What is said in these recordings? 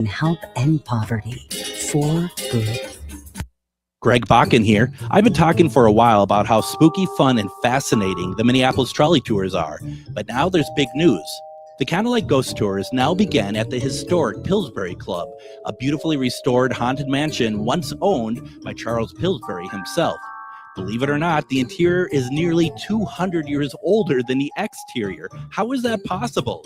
and help end poverty for good. Greg Bakun here. I've been talking for a while about how spooky, fun, and fascinating the Minneapolis trolley tours are, but now there's big news. The Candlelight Ghost Tours now begin at the historic Pillsbury Club, a beautifully restored haunted mansion once owned by Charles Pillsbury himself. Believe it or not, the interior is nearly 200 years older than the exterior. How is that possible?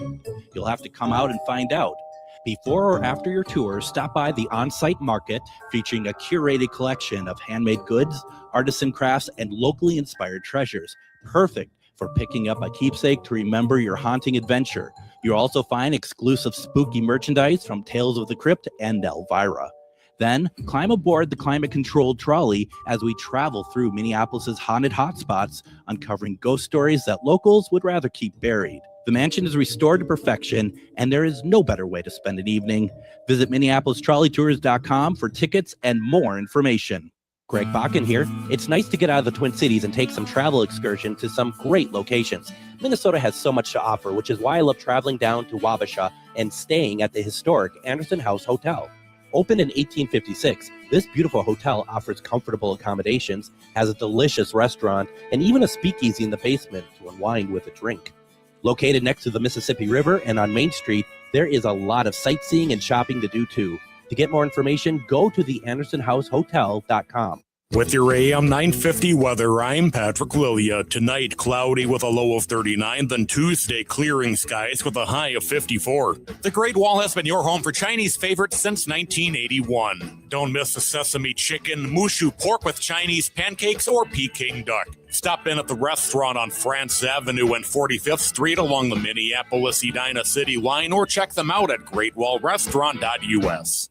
You'll have to come out and find out. Before or after your tour, stop by the on-site market featuring a curated collection of handmade goods, artisan crafts, and locally inspired treasures. Perfect for picking up a keepsake to remember your haunting adventure. You'll also find exclusive spooky merchandise from Tales of the Crypt and Elvira. Then, climb aboard the climate-controlled trolley as we travel through Minneapolis's haunted hotspots, uncovering ghost stories that locals would rather keep buried. The mansion is restored to perfection, and there is no better way to spend an evening. Visit MinneapolisTrolleyTours.com for tickets and more information. Greg Bakun here. It's nice to get out of the Twin Cities and take some travel excursion to some great locations. Minnesota has so much to offer, which is why I love traveling down to Wabasha and staying at the historic Anderson House Hotel. Opened in 1856, this beautiful hotel offers comfortable accommodations, has a delicious restaurant, and even a speakeasy in the basement to unwind with a drink. Located next to the Mississippi River and on Main Street, there is a lot of sightseeing and shopping to do too. To get more information, go to theandersonhousehotel.com. With your AM 950 weather, I'm Patrick Lilia. Tonight, cloudy with a low of 39, then Tuesday, clearing skies with a high of 54. The Great Wall has been your home for Chinese favorites since 1981. Don't miss the sesame chicken, mushu pork with Chinese pancakes, or Peking duck. Stop in at the restaurant on France Avenue and 45th Street along the Minneapolis-Edina City line, or check them out at greatwallrestaurant.us.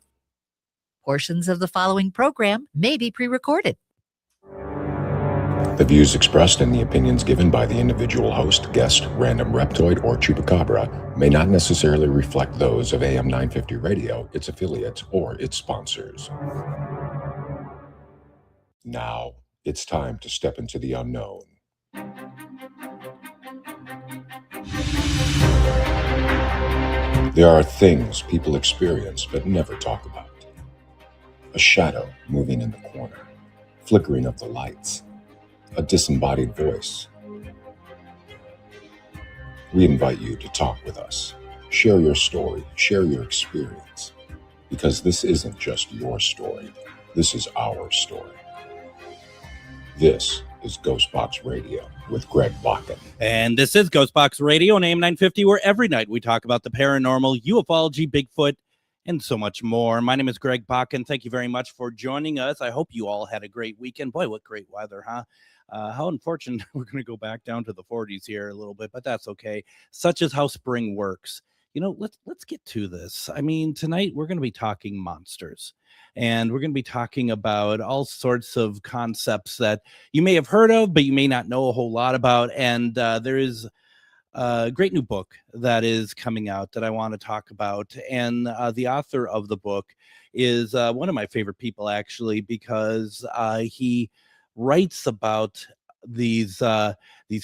Portions of the following program may be pre-recorded. The views expressed and the opinions given by the individual host, guest, random reptoid, or chupacabra may not necessarily reflect those of AM 950 Radio, its affiliates, or its sponsors. Now, it's time to step into the unknown. There are things people experience but never talk about. A shadow moving in the corner, flickering of the lights, a disembodied voice. We invite you to talk with us, share your story, share your experience, because this isn't just your story, this is our story. This is GhostBox Radio with Greg Bakun. And this is GhostBox Radio on AM 950, where every night we talk about the paranormal, ufology, Bigfoot, and so much more. My name is Greg Bakun. Thank you very much for joining us. I hope you all had a great weekend. Boy, what great weather, huh? How unfortunate we're going to go back down to the 40s here a little bit, but that's okay. Such is how spring works. You know, let's get to this. I mean, tonight we're going to be talking monsters, and we're going to be talking about all sorts of concepts that you may have heard of, but you may not know a whole lot about. And there is a great new book that is coming out that I want to talk about. And the author of the book is one of my favorite people, actually, because he writes about these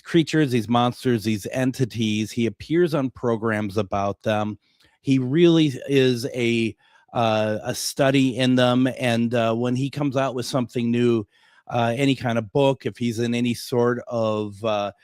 creatures, these monsters, these entities. He appears on programs about them. He really is a study in them. And when he comes out with something new, any kind of book, if he's in any sort of a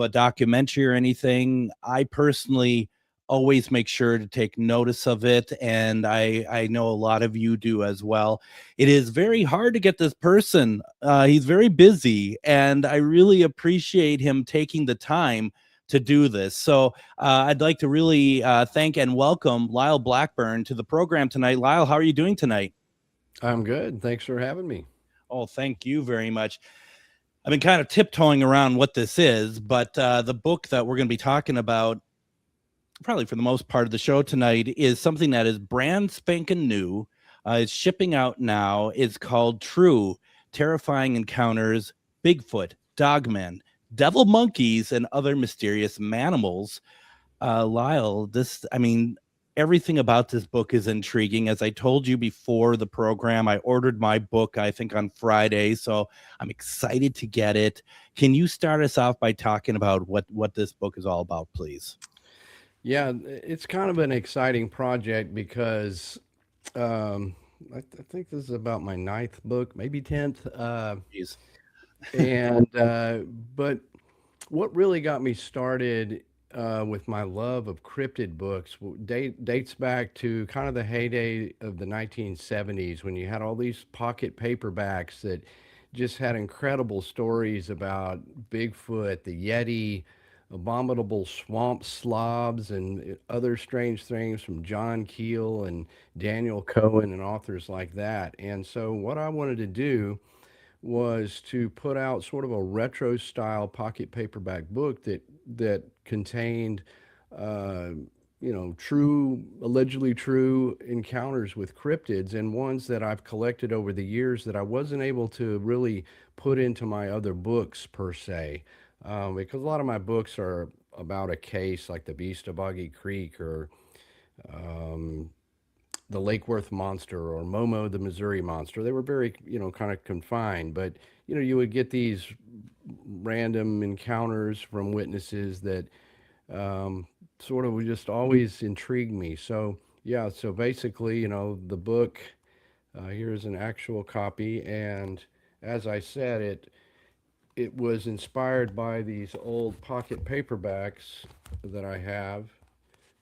documentary or anything, I personally always make sure to take notice of it, and I know a lot of you do as well. It is very hard to get this person. He's very busy, and I really appreciate him taking the time to do this. So I'd like to really thank and welcome Lyle Blackburn to the program tonight. Lyle, how are you doing tonight? I'm good. Thanks for having me. Oh, thank you very much. I've been kind of tiptoeing around what this is, but the book that we're going to be talking about, probably for the most part of the show tonight, is something that is brand spanking new. It's shipping out now. It's called True, Terrifying Encounters, Bigfoot, Dogman, Devil Monkeys, and Other Mysterious Manimals. Lyle, everything about this book is intriguing. As I told you before the program, I ordered my book, I think, on Friday, so I'm excited to get it. Can you start us off by talking about what this book is all about, please? Yeah, it's kind of an exciting project because I think this is about my ninth book, maybe 10th. Jeez. And but what really got me started with my love of cryptid books dates back to kind of the heyday of the 1970s when you had all these pocket paperbacks that just had incredible stories about Bigfoot, the Yeti, abominable swamp slobs, and other strange things from John Keel and Daniel Cohen and authors like that. And so, what I wanted to do was to put out sort of a retro style pocket paperback book that contained uh, allegedly true encounters with cryptids, and ones that I've collected over the years that I wasn't able to really put into my other books per se, because a lot of my books are about a case like the Beast of Boggy Creek, or um, the Lake Worth monster, or Momo the Missouri monster. They were very, kind of confined, but you would get these random encounters from witnesses that sort of would just always intrigue me. So yeah, so basically, the book, here's an actual copy, and as I said, it was inspired by these old pocket paperbacks that I have.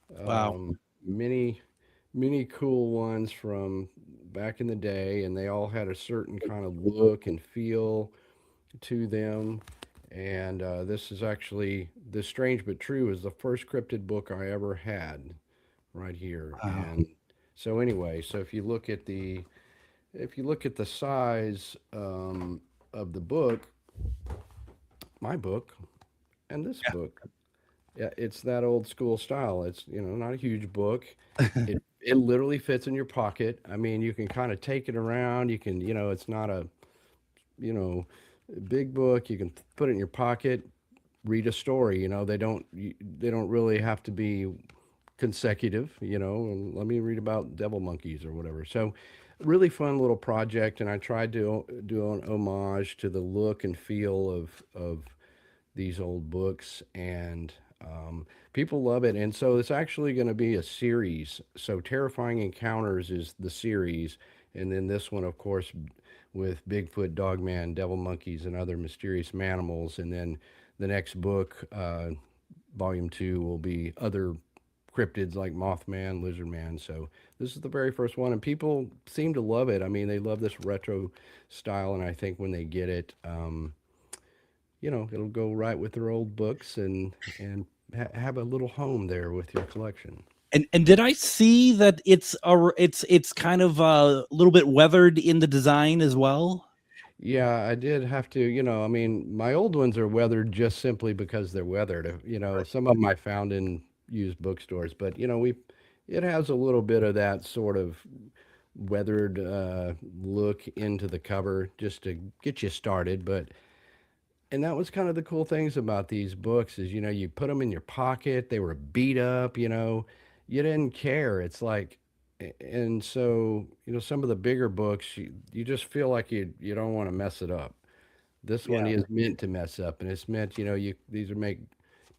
Wow. Many many cool ones from back in the day, and they all had a certain kind of look and feel to them. And this is actually, This Strange But True is the first cryptid book I ever had right here. Wow. And so anyway, so if you look at the size of the book, my book, and this book, yeah, it's that old school style. It's, not a huge book. It literally fits in your pocket. I mean, you can kind of take it around. You can, it's not a, you know, big book. You can put it in your pocket, read a story. They don't really have to be consecutive, and let me read about devil monkeys or whatever. So really fun little project, and I tried to do an homage to the look and feel of these old books, and people love it. And so it's actually going to be a series. So Terrifying Encounters is the series, and then this one, of course, with Bigfoot, Dogman, devil monkeys, and other mysterious manimals. And then the next book, volume 2, will be other cryptids like Mothman, Lizardman. So this is the very first one, and people seem to love it. I mean, they love this retro style, and I think when they get it, it'll go right with their old books, and have a little home there with your collection. And did I see that it's kind of a little bit weathered in the design as well? Yeah, I did have to, I mean, my old ones are weathered just simply because they're weathered. Right. Some of them I found in used bookstores, but it has a little bit of that sort of weathered look into the cover just to get you started. But and that was kind of the cool things about these books is, you put them in your pocket, they were beat up, you didn't care. It's like, and so, some of the bigger books, you just feel like you don't want to mess it up. This one Yeah. is meant to mess up, and it's meant, these are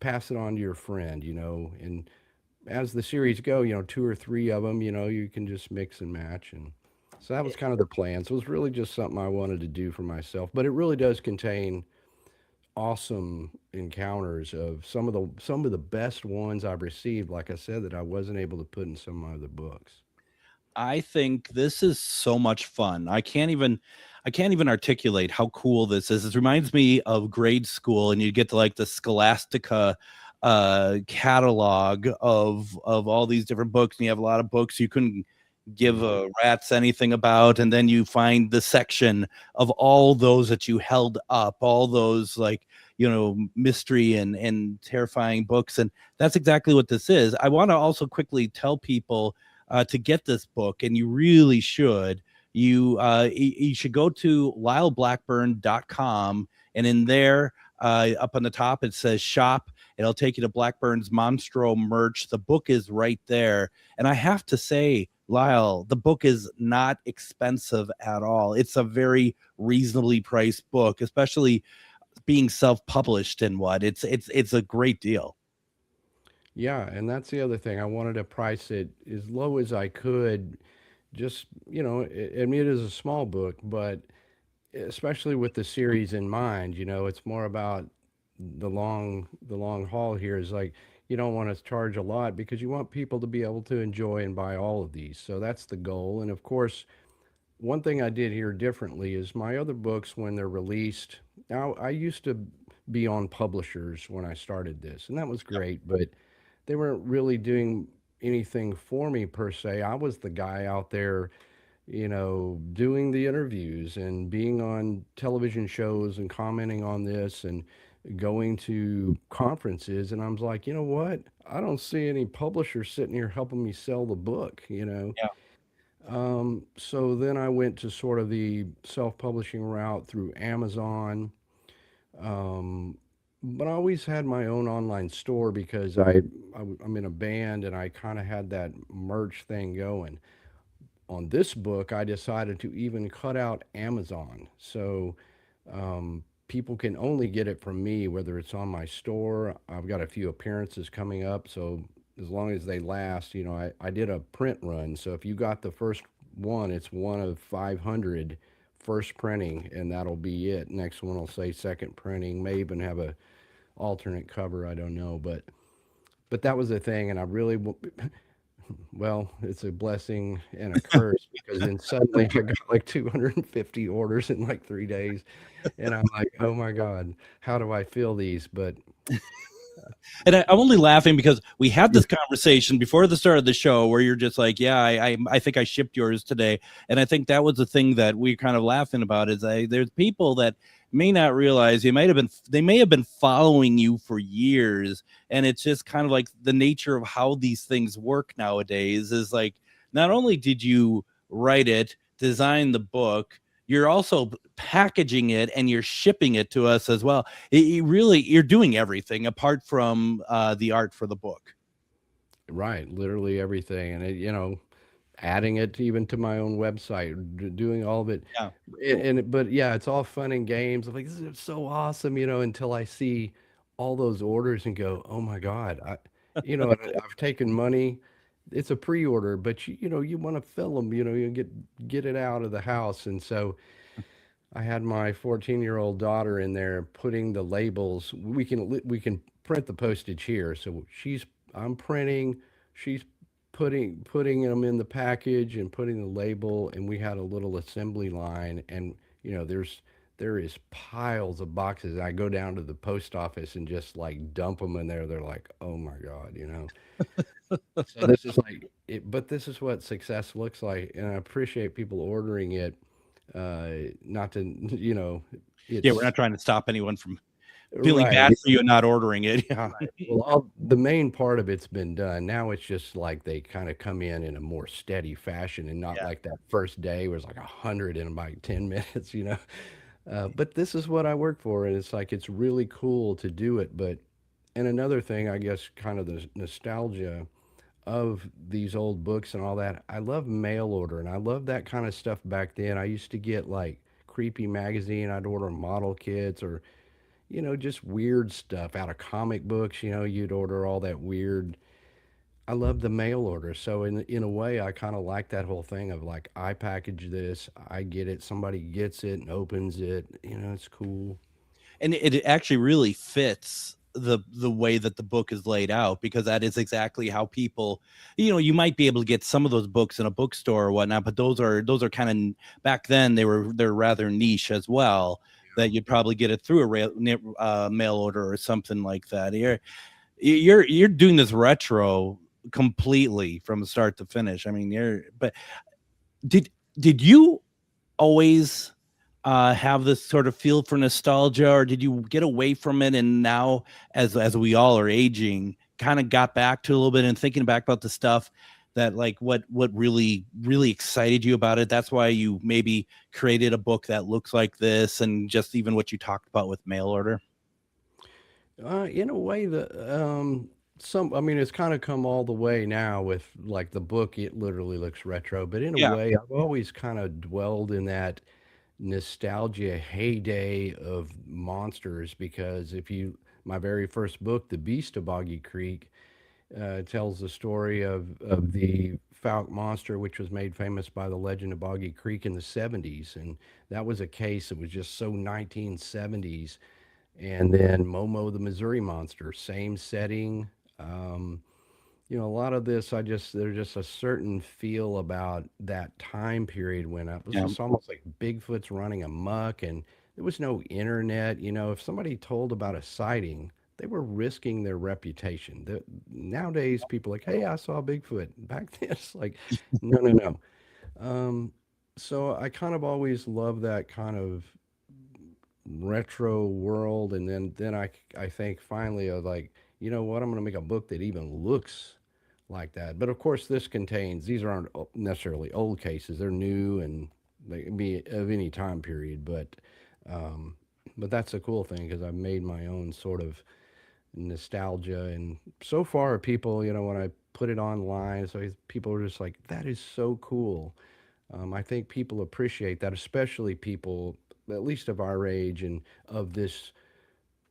pass it on to your friend, and as the series go, two or three of them, you can just mix and match. And so that was kind of the plan. So it was really just something I wanted to do for myself, but it really does contain awesome encounters of some of the best ones I've received, like I said, that I wasn't able to put in some of my other books. I think this is so much fun. I can't even articulate how cool this is. It reminds me of grade school, and you get to like the Scholastica catalog of all these different books, and you have a lot of books you couldn't give a rat's anything about, and then you find the section of all those that you held up, all those like mystery and terrifying books, and that's exactly what this is. I want to also quickly tell people to get this book, and you really should. You should go to lyleblackburn.com, and in there, up on the top, it says shop. It'll take you to Blackburn's Monstro merch. The book is right there. And I have to say, Lyle, the book is not expensive at all. It's a very reasonably priced book, especially being self-published and it's a great deal. Yeah, and that's the other thing. I wanted to price it as low as I could just, I mean, it is a small book, but especially with the series in mind, it's more about the long haul here is like you don't want to charge a lot because you want people to be able to enjoy and buy all of these. So that's the goal. And of course, one thing I did here differently is my other books when they're released. Now I used to be on publishers when I started this, and that was great, but they weren't really doing anything for me per se. I was the guy out there, doing the interviews and being on television shows and commenting on this and going to conferences. And I was like, you know what? I don't see any publisher sitting here helping me sell the book. Yeah. So then I went to sort of the self-publishing route through Amazon. Um, but I always had my own online store because I'm in a band and I kind of had that merch thing going. On this book, I decided to even cut out Amazon. So people can only get it from me, whether it's on my store. I've got a few appearances coming up. So as long as they last, I did a print run. So if you got the first one, it's one of 500 first printing, and that'll be it. Next one will say second printing, may even have a alternate cover. I don't know, but that was the thing. And I really, well, it's a blessing and a curse because then suddenly I got like 250 orders in like 3 days. And I'm like, oh my God, how do I fill these? But And I'm only laughing because we had this conversation before the start of the show where you're just like, yeah, I think I shipped yours today. And I think that was the thing that we're kind of laughing about is there's people that may not realize they may have been following you for years. And it's just kind of like the nature of how these things work nowadays is like, not only did you write it, design the book, you're also packaging it and you're shipping it to us as well. You're doing everything apart from the art for the book. right, literally everything. And adding it even to my own website, doing all of it. Yeah. But yeah, it's all fun and games. I'm like, this is so awesome, until I see all those orders and go, oh my God, I've taken money. It's a pre-order, but you want to fill them, you get it out of the house. And so I had my 14-year-old daughter in there putting the labels. We can print the postage here. So I'm printing, she's putting them in the package and putting the label, and we had a little assembly line. And there is piles of boxes. I go down to the post office and just like dump them in there. They're like, oh my God. So this is like it, but this is what success looks like, and I appreciate people ordering it. Not to, Yeah, we're it's not trying to stop anyone from feeling bad right. for you not ordering it. Yeah. Right. Well, the main part of it's been done. Now it's just like they kind of come in a more steady fashion, and not Yeah. like that first day where it's like 100 in about 10 minutes. But this is what I work for, and it's like it's really cool to do it. But and another thing, I guess, kind of the nostalgia of these old books and all that. I love mail order, and I love that kind of stuff back then. I used to get like Creepy magazine. I'd order model kits or just weird stuff out of comic books. You'd order all that weird. I love the mail order. So in a way, I kind of like that whole thing of like I package this, I get it, somebody gets it and opens it. It's cool. And it actually really fits the way that the book is laid out, because that is exactly how people, you might be able to get some of those books in a bookstore or whatnot, but those are kind of, back then they're rather niche as well, that you'd probably get it through a mail order or something like that. You're doing this retro completely from start to finish. I mean, but did you always have this sort of feel for nostalgia, or did you get away from it and now as we all are aging kind of got back to a little bit and thinking back about the stuff that like what really excited you about it? That's why you maybe created a book that looks like this, and just even what you talked about with mail order. In a way, I mean, it's kind of come all the way now with like the book. It literally looks retro, but in a Yeah. way, I've always kind of dwelled in that nostalgia heyday of monsters, because my very first book, The Beast of Boggy Creek, tells the story of the Fouke monster, which was made famous by the legend of Boggy Creek in the 70s. And that was a case that was just so 1970s. And then Momo the Missouri Monster, same setting. You know, a lot of this, there's just a certain feel about that time period when it was Yeah. just almost like Bigfoot's running amok and there was no internet. You know, if somebody told about a sighting, they were risking their reputation. Nowadays, people are like, hey, I saw Bigfoot. Back then, it's like, no, no, no. Um, so I kind of always love that kind of retro world, and then I think finally I was like, you know what, I'm going to make a book that even looks like that. But of course, these aren't necessarily old cases; they're new and they can be of any time period. Um, but that's a cool thing because I've made my own sort of nostalgia, and so far, people, you know, when I put it online, so people are just like, that is so cool. I think people appreciate that, especially people at least of our age and of this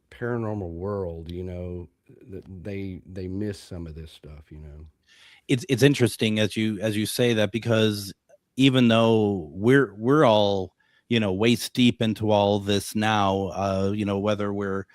paranormal world. You know, that they miss some of this stuff. You know. It's interesting as you say that, because even though we're all, you know, waist deep into all this now, you know, whether we're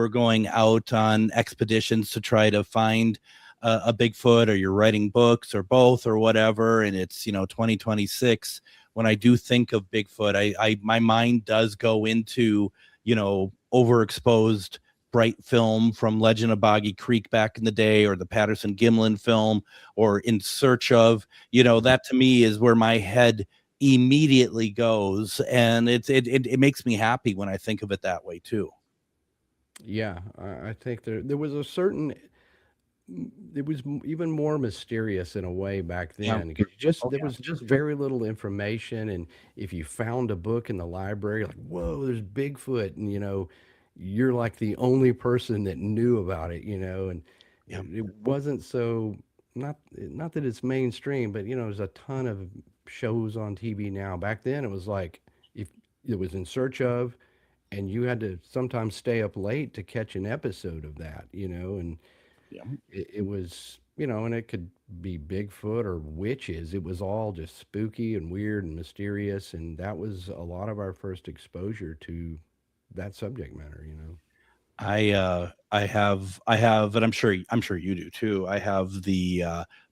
going out on expeditions to try to find a Bigfoot, or you're writing books, or both, or whatever, and it's, you know, 2026. When I do think of Bigfoot, I my mind does go into, you know, overexposed bright film from Legend of Boggy Creek back in the day, or the Patterson Gimlin film, or In Search Of. You know, that to me is where my head immediately goes, and it makes me happy when I think of it that way too. Yeah, I think there was a certain. It was even more mysterious in a way back Yeah. then, 'cause just Oh, there yeah. was just very little information, and if you found a book in the library, like, whoa, there's Bigfoot, and you know, you're like the only person that knew about it, you know, and Yeah. it wasn't so, not that it's mainstream, but you know, there's a ton of shows on TV now. Back then, it was like if it was In Search Of, and you had to sometimes stay up late to catch an episode of that, you know, and Yeah. it was, you know, and it could be Bigfoot or witches. It was all just spooky and weird and mysterious, and that was a lot of our first exposure to that subject matter, you know. I have, and I'm sure you do too. I have the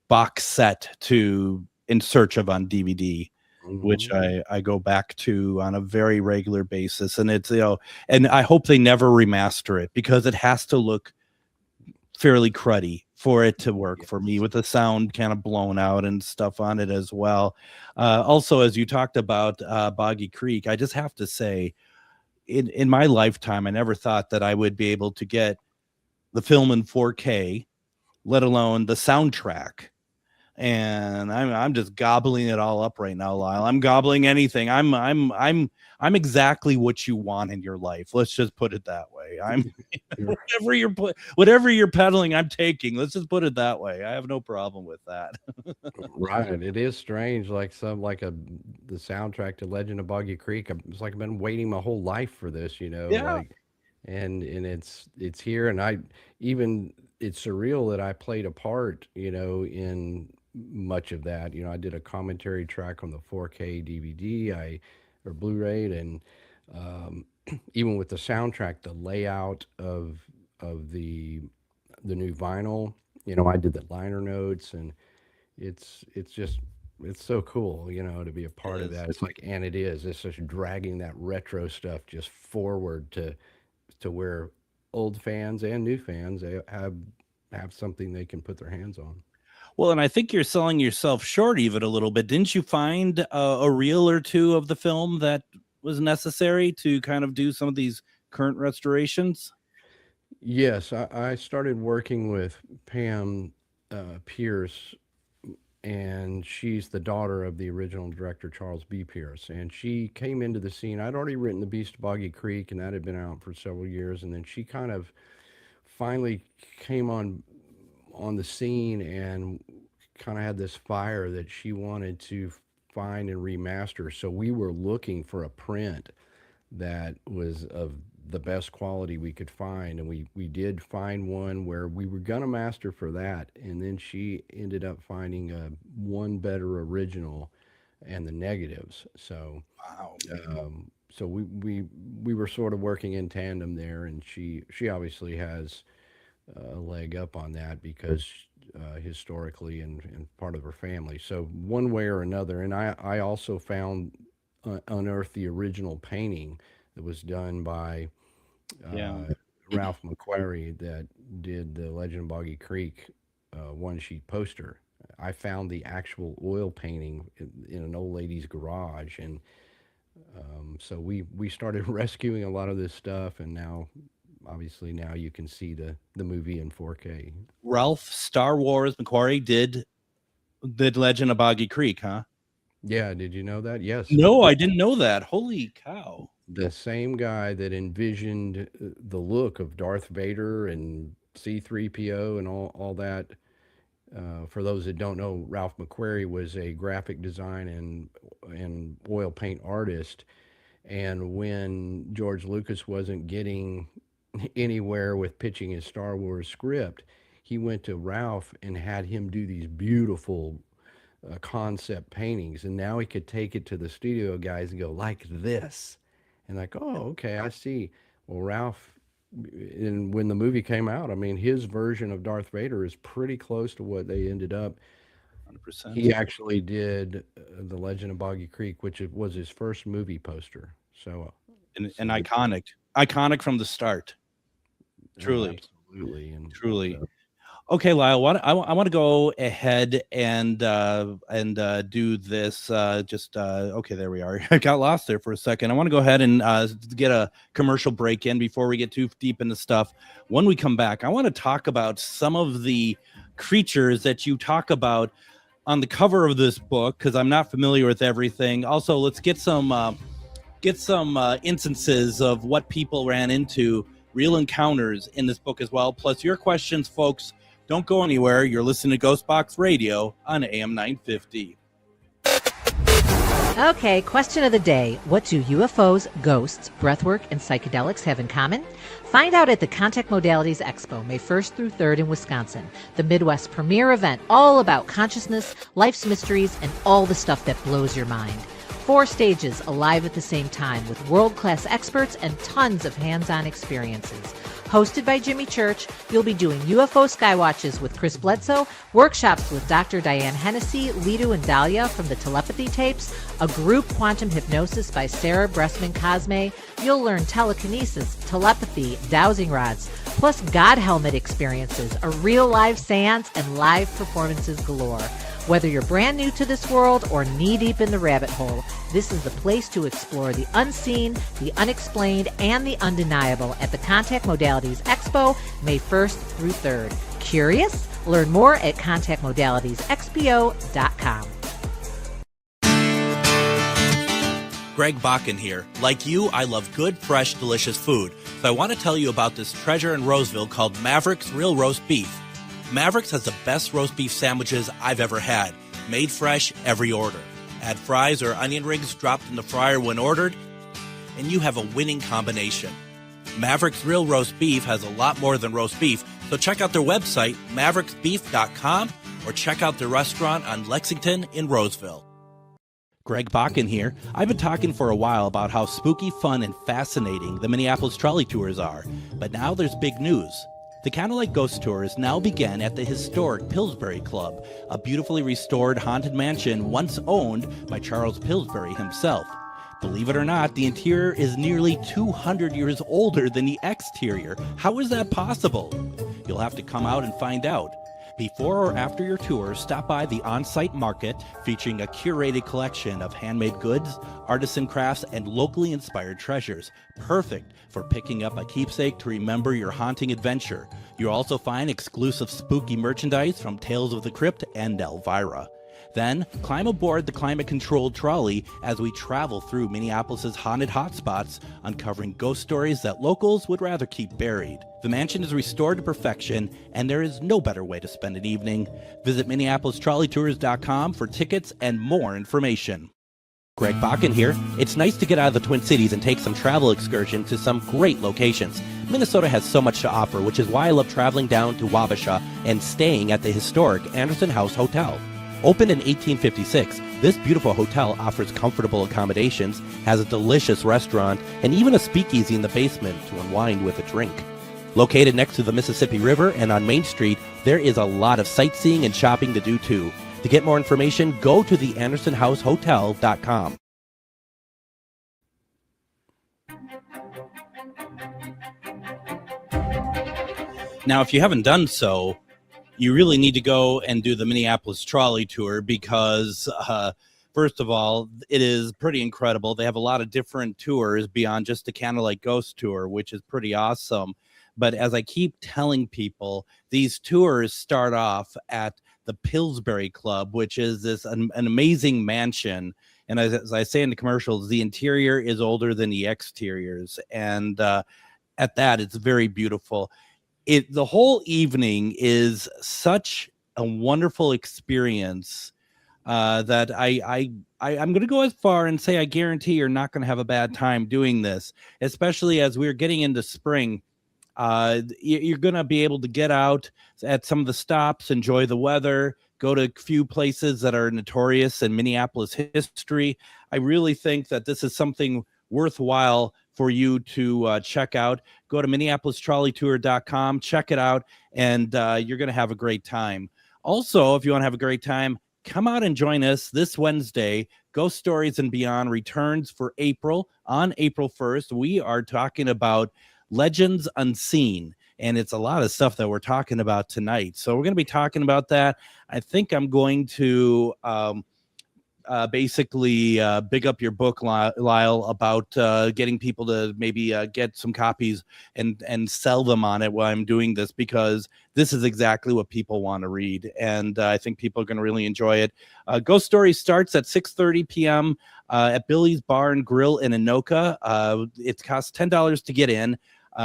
box set to In Search Of on DVD, which Hmm. I go back to on a very regular basis, and it's, you know, and I hope they never remaster it, because it has to look fairly cruddy for it to work for me, Yes. with the sound kind of blown out and stuff on it as well. Also, as you talked about Boggy Creek, I just have to say, in my lifetime, I never thought that I would be able to get the film in 4K, let alone the soundtrack. And I'm just gobbling it all up right now, Lyle. I'm gobbling anything. I'm exactly what you want in your life. Let's just put it that way. I'm whatever you're peddling, I'm taking. Let's just put it that way. I have no problem with that. Right. It is strange, like the soundtrack to Legend of Boggy Creek. It's like I've been waiting my whole life for this, you know, Yeah. like, and it's here, and I even it's surreal that I played a part, you know, in much of that. You know, I did a commentary track on the 4K DVD, or Blu-ray, and um, even with the soundtrack, the layout of the new vinyl. You know, I did the liner notes, and it's just it's so cool, you know, to be a It part of is. that. It's like, and it's just dragging that retro stuff just forward to where old fans and new fans, they have something they can put their hands on. Well, and I think you're selling yourself short even a little bit. Didn't you find a reel or two of the film that was necessary to kind of do some of these current restorations? Yes, I started working with Pam Pierce, and she's the daughter of the original director Charles B. Pierce. And she came into the scene. I'd already written The Beast of Boggy Creek, and that had been out for several years. And then she kind of finally came on the scene and kind of had this fire that she wanted to find and remaster. So we were looking for a print that was of the best quality we could find, and we did find one where we were gonna master for that, and then she ended up finding a one better original and the negatives. So Wow. so we were sort of working in tandem there, and she obviously has a leg up on that because historically and part of her family. So one way or another, and I also found unearthed the original painting that was done by Ralph McQuarrie that did the Legend of Boggy Creek one sheet poster. I found the actual oil painting in an old lady's garage, and so we started rescuing a lot of this stuff, and now obviously now you can see the movie in 4K. Ralph Star Wars McQuarrie did Legend of Boggy Creek, huh? Yeah, did you know that? Yes. No, I didn't know that. Holy cow. The same guy that envisioned the look of Darth Vader and C-3PO and all that. For those that don't know, Ralph McQuarrie was a graphic design and oil paint artist. And when George Lucas wasn't getting anywhere with pitching his Star Wars script, he went to Ralph and had him do these beautiful concept paintings. And now he could take it to the studio guys and go, like this. And like, oh, okay, I see. Well, Ralph, and when the movie came out, I mean, his version of Darth Vader is pretty close to what they ended up. 100%. He actually did The Legend of Boggy Creek, which was his first movie poster. So, and iconic from the start. Truly. Absolutely. And truly. Okay, Lyle, I want to go ahead and do this. Okay, there we are. I got lost there for a second. I want to go ahead and get a commercial break in before we get too deep into stuff. When we come back, I want to talk about some of the creatures that you talk about on the cover of this book, because I'm not familiar with everything. Also, let's get some instances of what people ran into, real encounters in this book as well. Plus your questions, folks. Don't go anywhere. You're listening to GhostBox Radio on AM 950. Okay, question of the day. What do UFOs, ghosts, breathwork, and psychedelics have in common? Find out at the Contact Modalities Expo, May 1st through 3rd in Wisconsin, the Midwest premier event all about consciousness, life's mysteries, and all the stuff that blows your mind. 4 stages alive at the same time with world-class experts and tons of hands-on experiences. Hosted by Jimmy Church, you'll be doing UFO Skywatches with Chris Bledsoe, workshops with Dr. Diane Hennessy, Lidu and Dahlia from the Telepathy Tapes, a group quantum hypnosis by Sarah Bressman Cosme. You'll learn telekinesis, telepathy, dowsing rods, plus God helmet experiences, a real live seance, and live performances galore. Whether you're brand new to this world or knee-deep in the rabbit hole, this is the place to explore the unseen, the unexplained, and the undeniable at the Contact Modalities Expo, May 1st through 3rd. Curious? Learn more at contactmodalitiesexpo.com. Greg Bakun here. Like you, I love good, fresh, delicious food. So I want to tell you about this treasure in Roseville called Maverick's Real Roast Beef. Mavericks has the best roast beef sandwiches I've ever had, made fresh every order. Add fries or onion rings dropped in the fryer when ordered, and you have a winning combination. Maverick's Real Roast Beef has a lot more than roast beef, so check out their website, mavericksbeef.com, or check out their restaurant on Lexington in Roseville. Greg Bakun here. I've been talking for a while about how spooky, fun, and fascinating the Minneapolis trolley tours are, but now there's big news. The Candlelight Ghost Tours now begin at the historic Pillsbury Club, a beautifully restored haunted mansion once owned by Charles Pillsbury himself. Believe it or not, the interior is nearly 200 years older than the exterior. How is that possible? You'll have to come out and find out. Before or after your tour, stop by the on-site market featuring a curated collection of handmade goods, artisan crafts, and locally inspired treasures. Perfect for picking up a keepsake to remember your haunting adventure. You'll also find exclusive spooky merchandise from Tales of the Crypt and Elvira. Then, climb aboard the climate-controlled trolley as we travel through Minneapolis' haunted hotspots, uncovering ghost stories that locals would rather keep buried. The mansion is restored to perfection, and there is no better way to spend an evening. Visit MinneapolisTrolleyTours.com for tickets and more information. Greg Bakun here. It's nice to get out of the Twin Cities and take some travel excursion to some great locations. Minnesota has so much to offer, which is why I love traveling down to Wabasha and staying at the historic Anderson House Hotel. Opened in 1856, this beautiful hotel offers comfortable accommodations, has a delicious restaurant, and even a speakeasy in the basement to unwind with a drink. Located next to the Mississippi River and on Main Street, there is a lot of sightseeing and shopping to do too. To get more information, go to theandersonhousehotel.com. Now, if you haven't done so, you really need to go and do the Minneapolis Trolley Tour because, first of all, it is pretty incredible. They have a lot of different tours beyond just the Candlelight Ghost Tour, which is pretty awesome. But as I keep telling people, these tours start off at the Pillsbury Club, which is an amazing mansion. And as I say in the commercials, the interior is older than the exteriors. And at that, it's very beautiful. The whole evening is such a wonderful experience that I'm going to go as far and say I guarantee you're not going to have a bad time doing this, especially as we're getting into spring. You're going to be able to get out at some of the stops, enjoy the weather, go to a few places that are notorious in Minneapolis history. I really think that this is something worthwhile for you to check out. Go to minneapolistrolleytour.com, check it out, and you're going to have a great time. Also, if you want to have a great time, come out and join us this Wednesday. Ghost Stories and Beyond returns for April. On April 1st, we are talking about Legends Unseen, and it's a lot of stuff that we're talking about tonight. So we're going to be talking about that. I think I'm going to basically big up your book, Lyle, about getting people to maybe get some copies and sell them on it while I'm doing this, because this is exactly what people want to read, and I think people are going to really enjoy it. Ghost Stories starts at 6:30 p.m. At Billy's Bar and Grill in Anoka. It costs $10 to get in.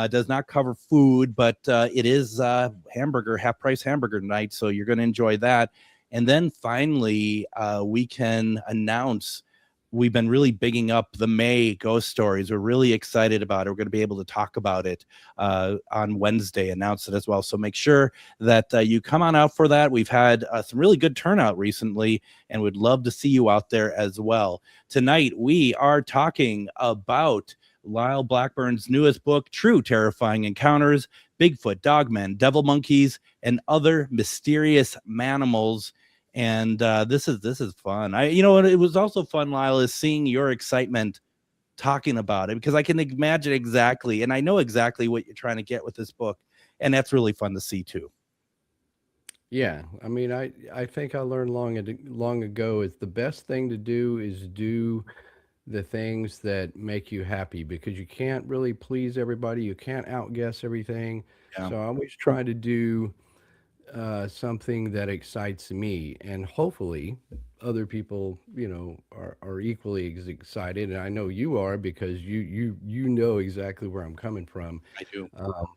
Does not cover food, but it is half-price hamburger night, so you're going to enjoy that. And then finally, we can announce we've been really bigging up the May Ghost Stories. We're really excited about it. We're going to be able to talk about it on Wednesday, announce it as well. So make sure that you come on out for that. We've had some really good turnout recently, and would love to see you out there as well. Tonight, we are talking about Lyle Blackburn's newest book, True Terrifying Encounters, Bigfoot, Dogman, Devil Monkeys, and Other Mysterious Manimals. And this is fun. It was also fun, Lyle, is seeing your excitement talking about it, because I can imagine exactly, and I know exactly what you're trying to get with this book, and that's really fun to see too. Yeah, I mean, I think I learned long ago is the best thing to do is do the things that make you happy, because you can't really please everybody. You can't outguess everything. Yeah. So I always try to do something that excites me, and hopefully other people, are equally as excited. And I know you are, because you know exactly where I'm coming from. I do.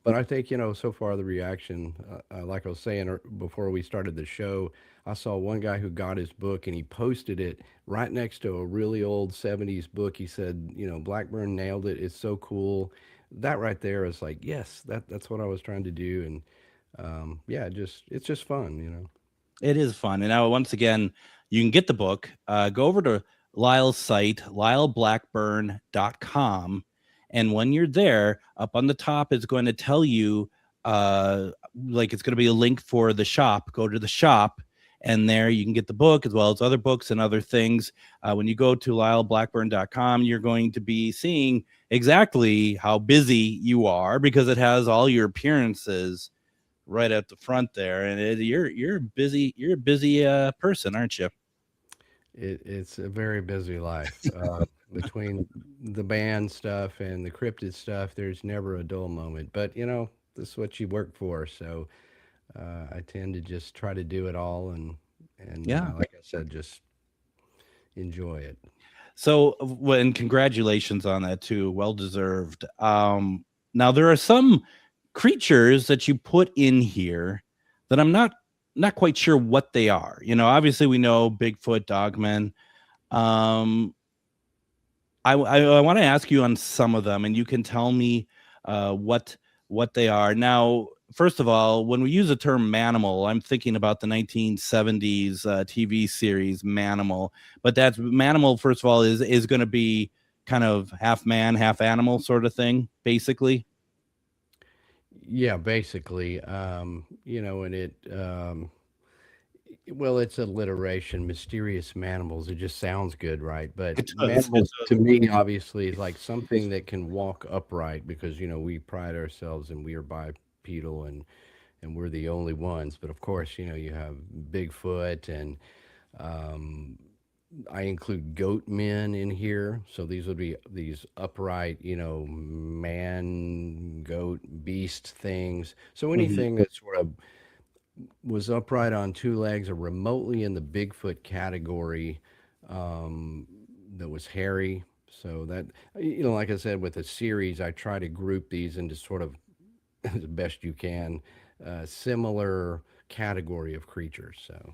But I think, so far the reaction, like I was saying before we started the show, I saw one guy who got his book and he posted it right next to a really old 70s book. He said, Blackburn nailed it. It's so cool. That right there is like, yes, that's what I was trying to do. And it's just fun, It is fun. And now, once again, you can get the book. Go over to Lyle's site, lyleblackburn.com. And when you're there, up on the top, it's going to tell you, it's going to be a link for the shop. Go to the shop, and there you can get the book as well as other books and other things. When you go to lyleblackburn.com, you're going to be seeing exactly how busy you are, because it has all your appearances right at the front there, and you're a busy person, aren't you? It's a very busy life. Between the band stuff and the cryptid stuff, there's never a dull moment. But this is what you work for, so I tend to just try to do it all, and like I said, just enjoy it. So, and congratulations on that too, well deserved. Now there are some creatures that you put in here that I'm not quite sure what they are. Obviously we know Bigfoot, Dogman. I want to ask you on some of them, and you can tell me what they are. Now, first of all, when we use the term manimal, I'm thinking about the 1970s TV series Manimal. But that's Manimal, first of all, is going to be kind of half man, half animal sort of thing, basically. Yeah, basically. You know, and well, it's alliteration, mysterious manimals. It just sounds good, right? But It does. manimals to me, obviously, is like something that can walk upright because, you know, we pride ourselves and we are bipedal and we're the only ones. But of course, you know, you have Bigfoot and um, I include goatmen in here. So these would be these upright, you know, man, goat, beast things. So Mhm. anything that sort of was upright on two legs or remotely in the Bigfoot category um, that was hairy. So that, you know, like I said, with the series, I try to group these into sort of the best you can, similar category of creatures. So.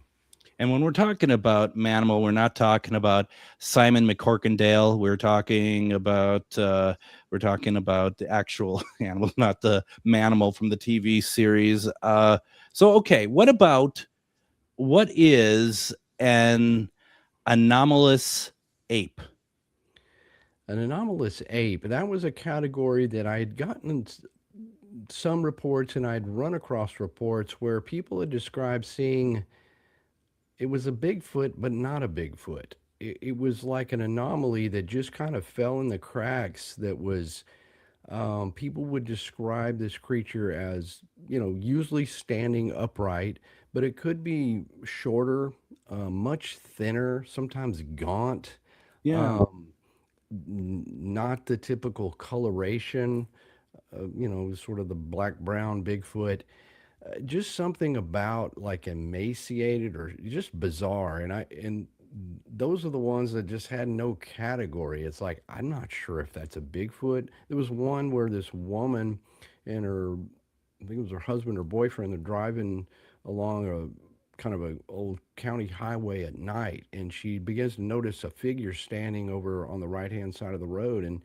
And when we're talking about Manimal, we're not talking about Simon McCorkindale. We're talking about the actual animal, not the Manimal from the TV series. So okay, what is an anomalous ape? An anomalous ape, that was a category that I had gotten some reports and I'd run across reports where people had described seeing it was a Bigfoot, but not a Bigfoot. It was like an anomaly that just kind of fell in the cracks. That was, people would describe this creature as, you know, usually standing upright, but it could be shorter, much thinner, sometimes gaunt, Yeah. not the typical coloration, you know, sort of the black brown Bigfoot. Just something about like emaciated or just bizarre. And those are the ones that just had no category. It's like, I'm not sure if that's a Bigfoot. There was one where this woman and her, I think it was her husband or boyfriend, they're driving along a kind of a old county highway at night, and she begins to notice a figure standing over on the right hand side of the road. And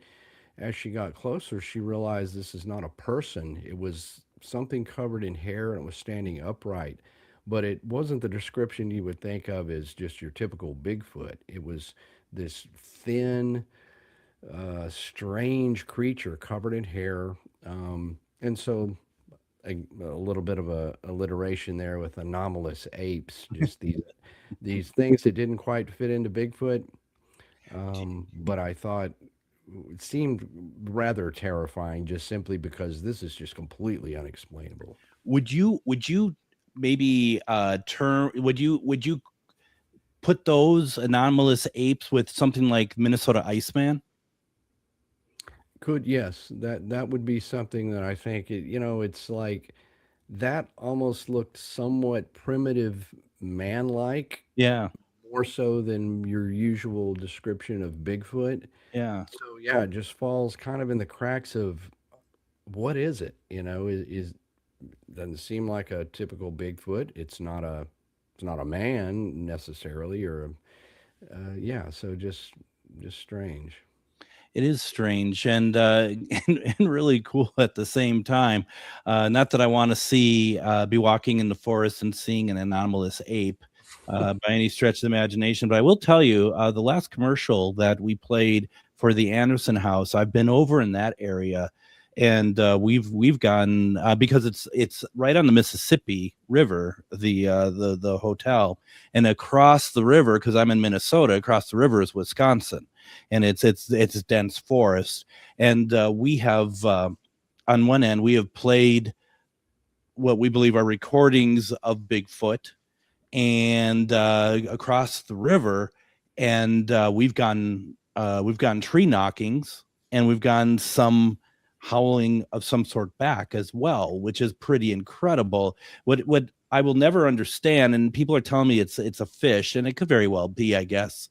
as she got closer, she realized this is not a person. It was something covered in hair and it was standing upright. But it wasn't the description you would think of as just your typical Bigfoot. It was this thin, strange creature covered in hair. And so a little bit of a alliteration there with anomalous apes, just these things that didn't quite fit into Bigfoot. But I thought it seemed rather terrifying just simply because this is just completely unexplainable. Would you maybe would you put those anomalous apes with something like Minnesota Iceman? Could, yes, that would be something that I think you know, it's like that almost looked somewhat primitive man-like, Yeah. more so than your usual description of Bigfoot. Yeah. So yeah, it just falls kind of in the cracks of what is it? You know, is doesn't seem like a typical Bigfoot. It's not a man necessarily, or yeah. So just strange. It is strange and, and really cool at the same time. Not that I want to be walking in the forest and seeing an anomalous ape by any stretch of the imagination, but I will tell you the last commercial that we played for the Anderson House, I've been over in that area, and we've gone because it's right on the Mississippi River, the hotel, and across the river, because I'm in Minnesota, across the river is Wisconsin, and it's dense forest, and we have on one end we have played what we believe are recordings of Bigfoot, and across the river, and we've gotten tree knockings, and we've gotten some howling of some sort back as well, which is pretty incredible. What I will never understand, and people are telling me it's a fish, and it could very well be, I guess.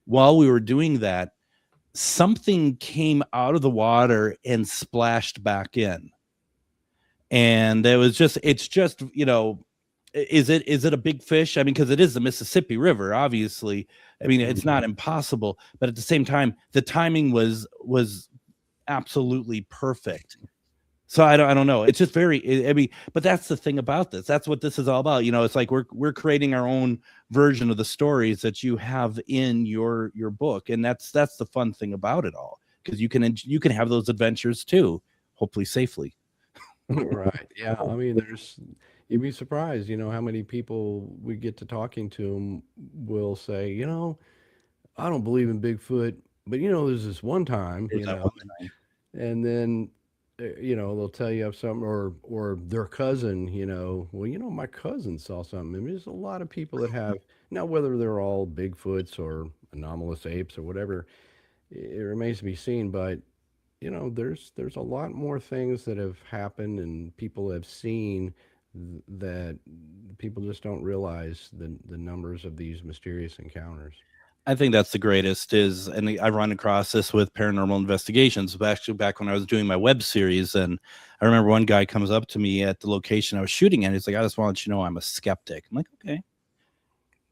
While we were doing that, something came out of the water and splashed back in, and it's just, you know, is it a big fish? I mean, because it is the Mississippi River, obviously. I mean, it's not impossible, but at the same time, the timing was absolutely perfect. So I don't know. It's just very, I mean, but that's the thing about this. That's what this is all about. You know, it's like we're creating our own version of the stories that you have in your book, and that's the fun thing about it all, because you can have those adventures too, hopefully safely. Right. Yeah. I mean, you'd be surprised, how many people we get to talking to them will say, I don't believe in Bigfoot, but there's this one time, There's that one time. and then they'll tell you of something, or their cousin, well, my cousin saw something. I mean, there's a lot of people that have, now whether they're all Bigfoots or anomalous apes or whatever, it remains to be seen. But there's a lot more things that have happened and people have seen that people just don't realize the numbers of these mysterious encounters. I think that's the greatest and I run across this with paranormal investigations, actually back when I was doing my web series. And I remember one guy comes up to me at the location I was shooting at. He's like, I just want you to know I'm a skeptic. I'm like, okay.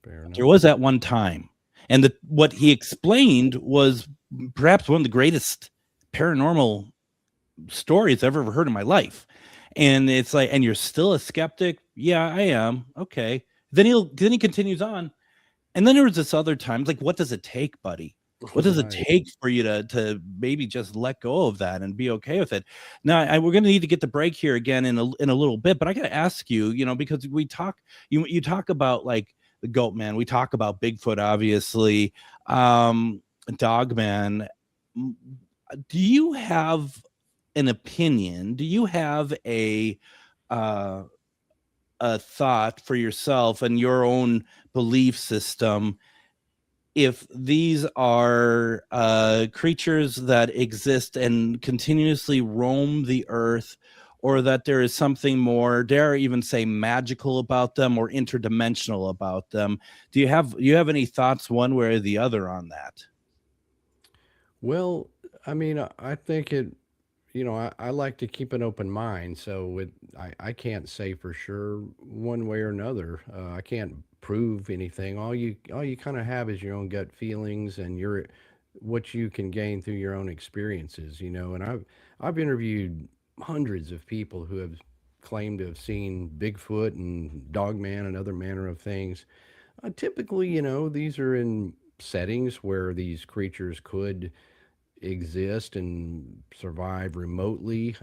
Fair enough. There was that one time. And what he explained was perhaps one of the greatest paranormal stories I've ever heard in my life. And it's like, and you're still a skeptic? Yeah, I am. Okay. Then he continues on. And then there was this other time, like, what does it take, buddy? What does it take for you to maybe just let go of that and be okay with it? Now, we're going to need to get the break here again in a little bit, but I got to ask you, because we talk, you talk about like the goatman, we talk about Bigfoot, obviously, Dogman. Do you have an opinion? Do you have a thought for yourself and your own belief system, if these are creatures that exist and continuously roam the earth, or that there is something more, dare I even say, magical about them or interdimensional about them? Do you have any thoughts one way or the other on that? Well, I mean, I think it, I like to keep an open mind. So I can't say for sure one way or another. I can't prove anything. All you kind of have is your own gut feelings and what you can gain through your own experiences, and I've interviewed hundreds of people who have claimed to have seen Bigfoot and Dogman and other manner of things. Typically, these are in settings where these creatures could exist and survive remotely.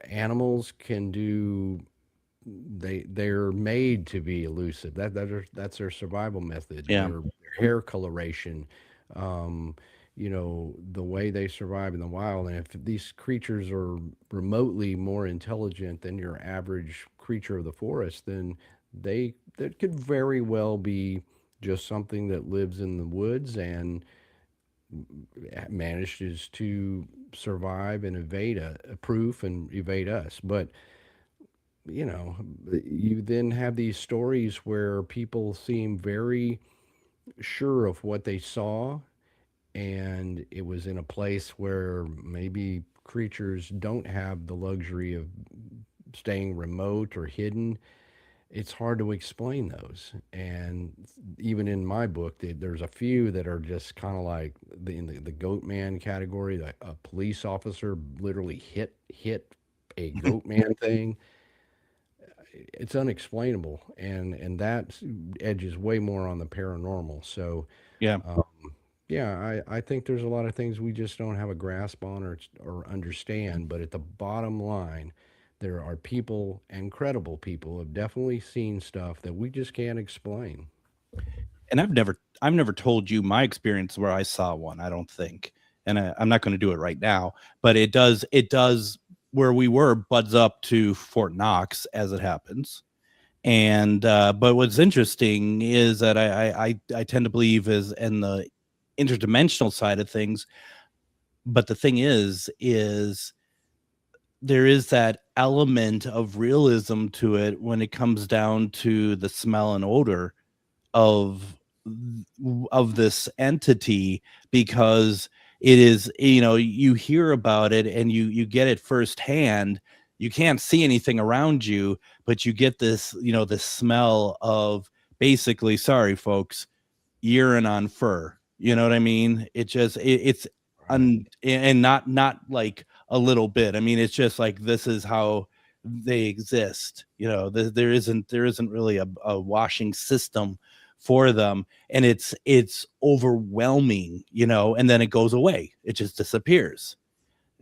Animals can do, they're made to be elusive. That's their survival method. Yeah. Their hair coloration, the way they survive in the wild. And if these creatures are remotely more intelligent than your average creature of the forest, then that could very well be just something that lives in the woods and manages to survive and evade a proof and evade us. But you then have these stories where people seem very sure of what they saw, and it was in a place where maybe creatures don't have the luxury of staying remote or hidden. It's hard to explain those. And even in my book, there's a few that are just kind of like in the goatman category. That a police officer literally hit a goatman thing. It's unexplainable, and that edges way more on the paranormal. So yeah, I think there's a lot of things we just don't have a grasp on or understand. But at the bottom line, there are people, and credible people, have definitely seen stuff that we just can't explain. And I've never told you my experience where I saw one, I don't think. And I'm not going to do it right now, but it does where we were buds up to Fort Knox as it happens. And but what's interesting is that I tend to believe is in the interdimensional side of things. But the thing is there is that element of realism to it when it comes down to the smell and odor of this entity, because it is, you hear about it and you get it firsthand. You can't see anything around you, but you get this, this smell of basically, sorry folks, urine on fur. You know what I mean? It's and not like a little bit. I mean, it's just like, this is how they exist. There isn't really a washing system for them, and it's overwhelming, and then it goes away. It just disappears.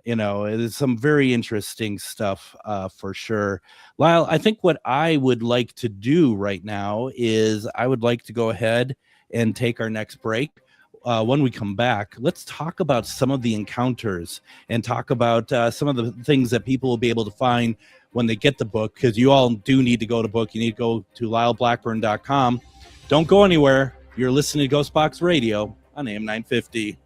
It's some very interesting stuff, for sure. Lyle, I think what I would like to do right now is I would like to go ahead and take our next break. When we come back, let's talk about some of the encounters and talk about some of the things that people will be able to find when they get the book, because you all do need to go to book. You need to go to lyleblackburn.com. Don't go anywhere. You're listening to GhostBox Radio on AM 950.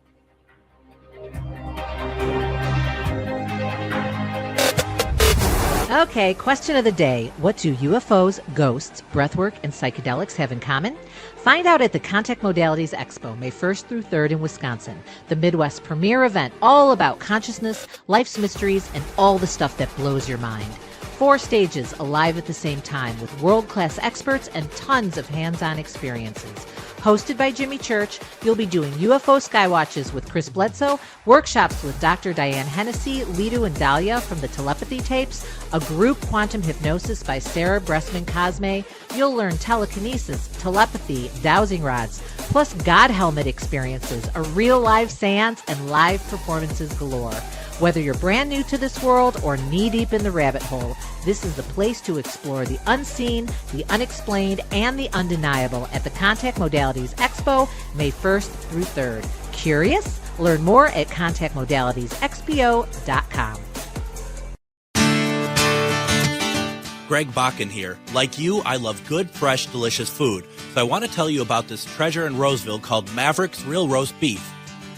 Okay, question of the day. What do UFOs, ghosts, breathwork, and psychedelics have in common? Find out at the Contact Modalities Expo, May 1st through 3rd in Wisconsin, the Midwest premier event all about consciousness, life's mysteries, and all the stuff that blows your mind. 4 stages alive at the same time with world-class experts and tons of hands-on experiences. Hosted by Jimmy Church, you'll be doing UFO skywatches with Chris Bledsoe, workshops with Dr. Diane Hennessy, Lidu and Dahlia from the telepathy tapes, a group quantum hypnosis by Sarah Bressman Cosme. You'll learn telekinesis, telepathy, dowsing rods, plus God helmet experiences, a real live seance, and live performances galore. Whether you're brand new to this world or knee-deep in the rabbit hole, this is the place to explore the unseen, the unexplained, and the undeniable at the Contact Modalities Expo, May 1st through 3rd. Curious? Learn more at contactmodalitiesexpo.com. Greg Bakun here. Like you, I love good, fresh, delicious food. So I want to tell you about this treasure in Roseville called Maverick's Real Roast Beef.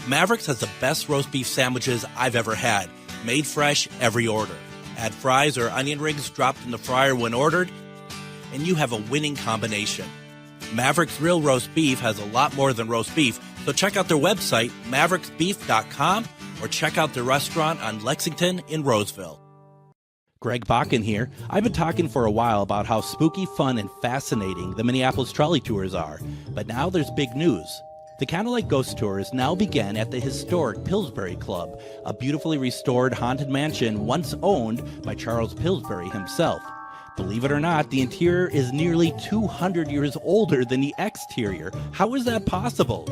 Maverick's has the best roast beef sandwiches I've ever had. Made fresh every order. Add fries or onion rings dropped in the fryer when ordered, and you have a winning combination. Maverick's Real Roast Beef has a lot more than roast beef, so check out their website, mavericksbeef.com, or check out their restaurant on Lexington in Roseville. Greg Bakun here. I've been talking for a while about how spooky, fun, and fascinating the Minneapolis trolley tours are, but now there's big news. The Candlelight Ghost Tours now begin at the historic Pillsbury Club, a beautifully restored haunted mansion once owned by Charles Pillsbury himself. Believe it or not, the interior is nearly 200 years older than the exterior. How is that possible?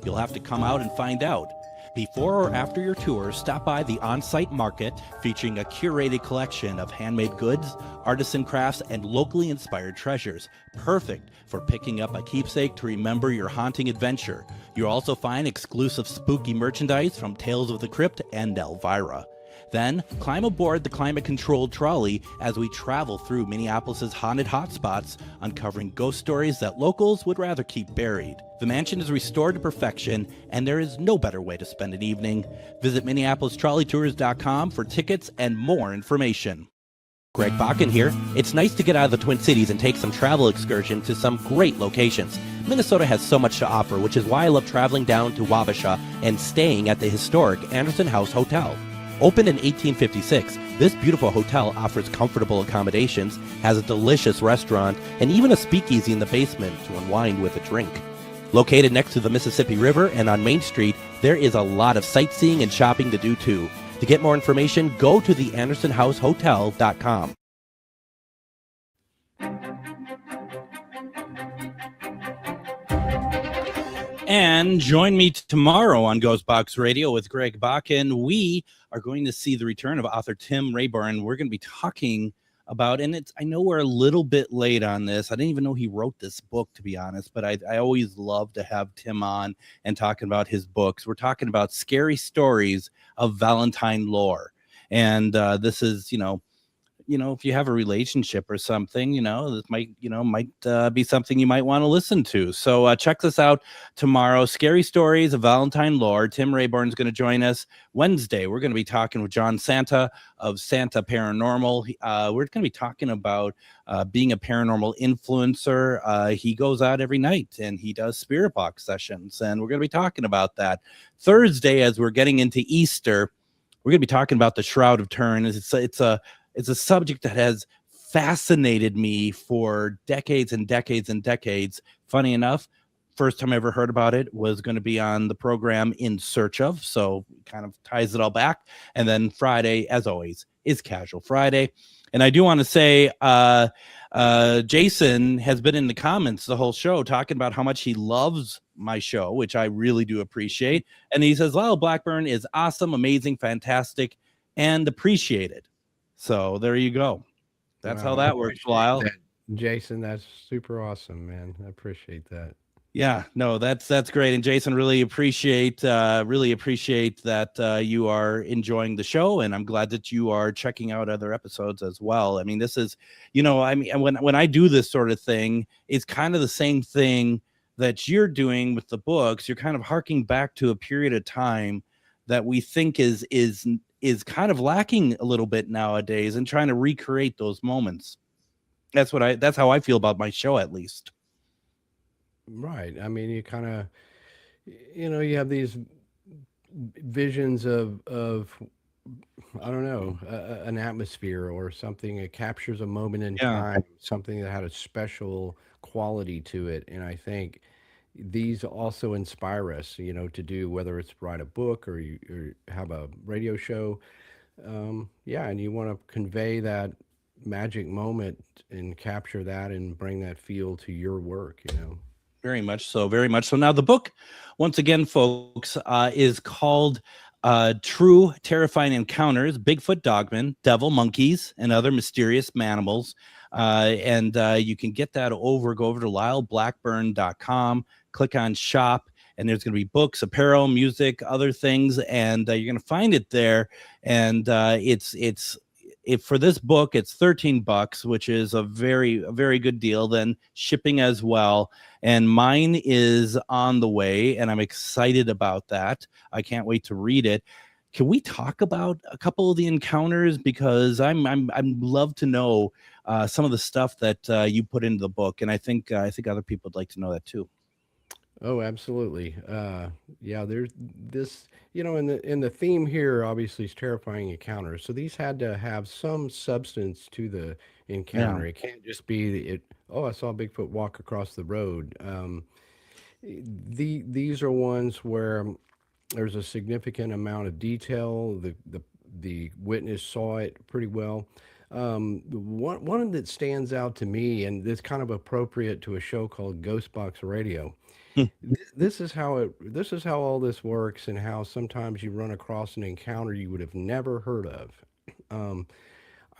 You'll have to come out and find out. Before or after your tour, stop by the on-site market featuring a curated collection of handmade goods, artisan crafts, and locally inspired treasures. Perfect for picking up a keepsake to remember your haunting adventure. You'll also find exclusive spooky merchandise from Tales of the Crypt and Elvira. Then, climb aboard the climate-controlled trolley as we travel through Minneapolis' haunted hotspots, uncovering ghost stories that locals would rather keep buried. The mansion is restored to perfection, and there is no better way to spend an evening. Visit MinneapolisTrolleyTours.com for tickets and more information. Greg Bakun here. It's nice to get out of the Twin Cities and take some travel excursions to some great locations. Minnesota has so much to offer, which is why I love traveling down to Wabasha and staying at the historic Anderson House Hotel. Opened in 1856, this beautiful hotel offers comfortable accommodations, has a delicious restaurant, and even a speakeasy in the basement to unwind with a drink. Located next to the Mississippi River and on Main Street, there is a lot of sightseeing and shopping to do too. To get more information, go to theandersonhousehotel.com. And join me tomorrow on GhostBox Radio with Greg Bakun. We are going to see the return of author Tim Rayburn. We're going to be talking about, and I know we're a little bit late on this. I didn't even know he wrote this book, to be honest, but I always love to have Tim on and talking about his books. We're talking about scary stories of Valentine lore. And this is, if you have a relationship or something, this might be something you might want to listen to. So check this out tomorrow. Scary Stories of Valentine Lore. Tim Rayburn's going to join us Wednesday. We're going to be talking with John Santa of Santa Paranormal. We're going to be talking about being a paranormal influencer. He goes out every night and he does spirit box sessions, and we're going to be talking about that. Thursday, as we're getting into Easter, we're going to be talking about the Shroud of Turin. It's a subject that has fascinated me for decades and decades and decades. Funny enough, first time I ever heard about it was going to be on the program In Search Of, so kind of ties it all back. And then Friday, as always, is Casual Friday. And I do want to say, Jason has been in the comments the whole show talking about how much he loves my show, which I really do appreciate. And he says, Lyle Blackburn is awesome, amazing, fantastic, and appreciated. So there you go. That's how that works, Lyle. Jason, that's super awesome, man. I appreciate that. Yeah, no, that's great. And Jason, really appreciate that you are enjoying the show, and I'm glad that you are checking out other episodes as well. I mean, this is, when I do this sort of thing, it's kind of the same thing that you're doing with the books. You're kind of harking back to a period of time that we think is kind of lacking a little bit nowadays, and trying to recreate those moments. That's how I feel about my show, at least. Right. I mean, you kind of, you have these visions of I don't know, an atmosphere or something. It captures a moment in time, something that had a special quality to it. And I think these also inspire us, to do, whether it's write a book or you have a radio show. And you want to convey that magic moment and capture that and bring that feel to your work, Very much so, very much so. Now, the book, once again, folks, is called True Terrifying Encounters, Bigfoot, Dogman, Devil, Monkeys, and Other Mysterious Manimals. And you can get that go over to lyleblackburn.com, click on shop, and there's going to be books, apparel, music, other things, and you're going to find it there. And for this book, it's $13, which is a very good deal. Then shipping as well. And mine is on the way, and I'm excited about that. I can't wait to read it. Can we talk about a couple of the encounters? Because I'd love to know some of the stuff that you put into the book, and I think other people would like to know that too. Oh, absolutely. There's this, in the theme here, obviously, is terrifying encounters. So these had to have some substance to the encounter. It can't just be I saw Bigfoot walk across the road. These are ones where there's a significant amount of detail. The witness saw it pretty well. One that stands out to me, and it's kind of appropriate to a show called GhostBox Radio. This is how all this works, and how sometimes you run across an encounter you would have never heard of.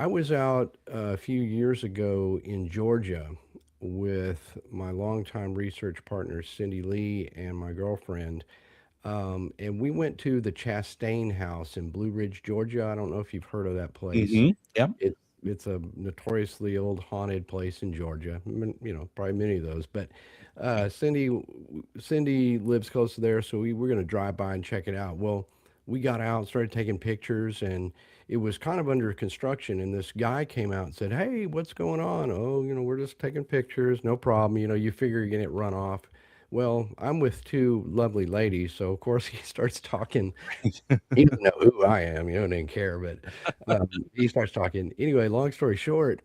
I was out a few years ago in Georgia with my longtime research partner, Cindy Lee, and my girlfriend. And we went to the Chastain House in Blue Ridge, Georgia. I don't know if you've heard of that place. Mm-hmm. Yep. It's a notoriously old haunted place in Georgia. Probably many of those. But Cindy lives close to there, so we're going to drive by and check it out. Well, we got out and started taking pictures, and it was kind of under construction. And this guy came out and said, "Hey, what's going on?" "Oh, we're just taking pictures. No problem." You figure you're going to run off. Well, I'm with two lovely ladies, so of course he starts talking. He doesn't know who I am, didn't care, but he starts talking. Anyway, long story short,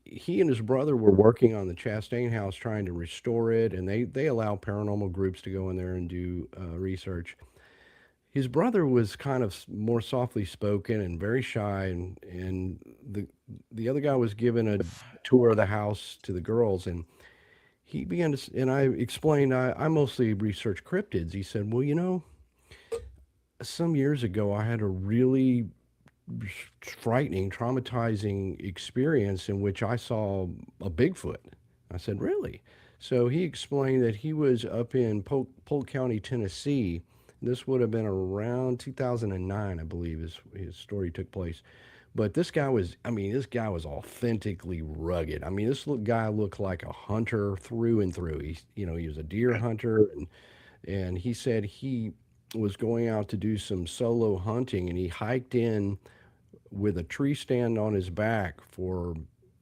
he and his brother were working on the Chastain House, trying to restore it, and they allow paranormal groups to go in there and do research. His brother was kind of more softly spoken and very shy, and the other guy was giving a tour of the house to the girls, and he began to, and I explained, I mostly research cryptids. He said, "Well, some years ago I had a really frightening, traumatizing experience in which I saw a Bigfoot." I said, "Really?" So he explained that he was up in Polk County, Tennessee. This would have been around 2009, I believe, his story took place. But this guy was authentically rugged. This guy looked like a hunter through and through. He was a deer hunter, and he said he was going out to do some solo hunting, and he hiked in with a tree stand on his back for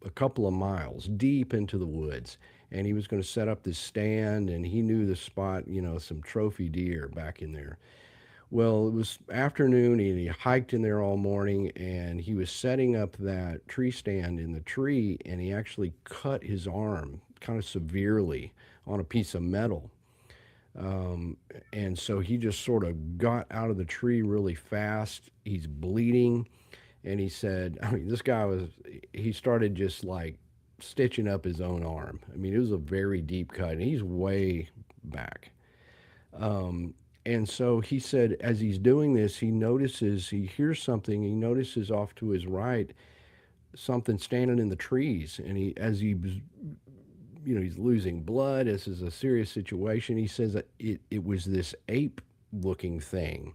a couple of miles deep into the woods. And he was going to set up this stand, and he knew the spot, some trophy deer back in there. Well, it was afternoon, and he hiked in there all morning, and he was setting up that tree stand in the tree, and he actually cut his arm kind of severely on a piece of metal. Um, and so he just sort of got out of the tree really fast. He's bleeding, and he said, I mean, this guy he started just like stitching up his own arm. I mean, it was a very deep cut, and he's way back. Um, and so he said, as he's doing this, he hears something. He notices off to his right something standing in the trees, and as he was, he's losing blood. This is a serious situation. He says that it was this ape-looking thing,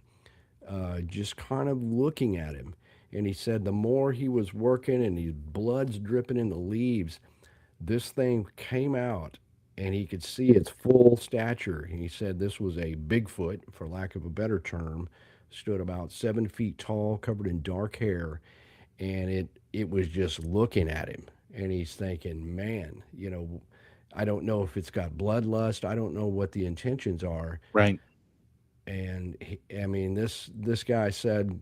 just kind of looking at him. And he said the more he was working and his blood's dripping in the leaves, this thing came out and he could see its full stature. And he said this was a Bigfoot, for lack of a better term, stood about 7 feet tall, covered in dark hair, and it was just looking at him. And he's thinking, man, I don't know if it's got bloodlust. I don't know what the intentions are. Right. And I mean, this guy said,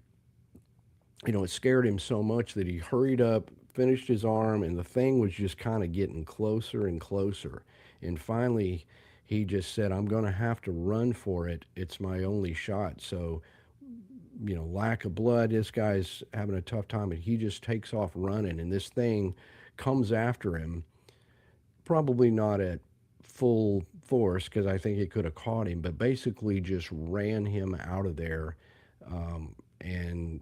it scared him so much that he hurried up, finished his arm, and the thing was just kind of getting closer and closer. And finally, he just said, I'm going to have to run for it. It's my only shot. So, lack of blood, this guy's having a tough time, and he just takes off running, and this thing comes after him, probably not at full force because I think it could have caught him, but basically just ran him out of there. Um, and